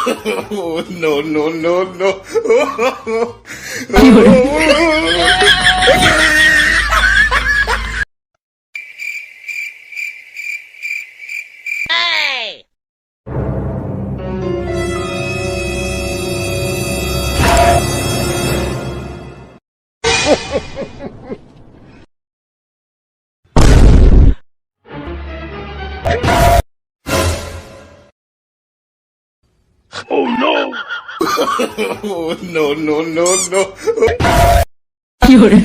Oh, no, no, no, no. Oh, no. Oh, no, no, no, no. 有人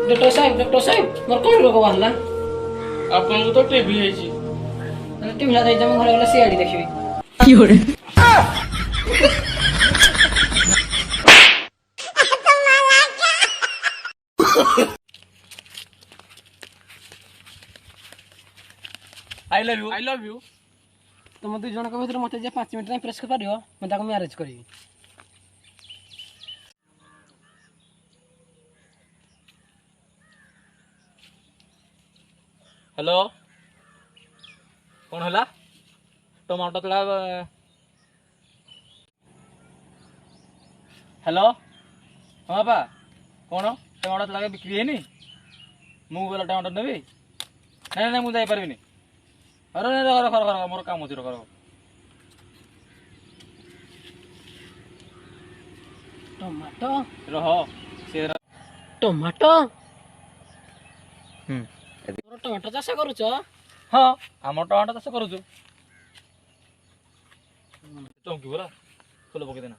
，doctor साहेब मोर कौन रोग बाहरला ଆପଣଙ୍କୁ ତ TV ହେଇଛି। टीवी ला जाई हम घरे वाला सीआईडी देखिबी 有人， ଆଇ ଲଭ୍ ୟୁ। तुम दुई जन भीतर मत 5 मिनट इम्प्रेस कर पारियो मैं ताको मैरेज करी ହ୍ୟାଲୋ କ'ଣ ହେଲା ଟମାଟୋ ତୋଳା ହ୍ୟାଲୋ ହଁ ବାପା କ'ଣ ଟମାଟୋ ତୋଳା ବିକ୍ରି ହେଇନି ମୁଁ ଗଲା ଟମାଟୋ ନେବି ନାଇଁ ନାଇଁ ମୁଁ ଯାଇପାରିବିନି ଆରେ ରଖ ମୋର କାମ ଅଛି ରଖ टमाटो ରହ ସେ टमाटो तोर टमाटो चाष करूच ହଁ ଆମର ଟମାଟୋ ଚାଷ କରୁଛୁ ଚମକି ପରା ଫୁଲ ପକେଇ ଦେନା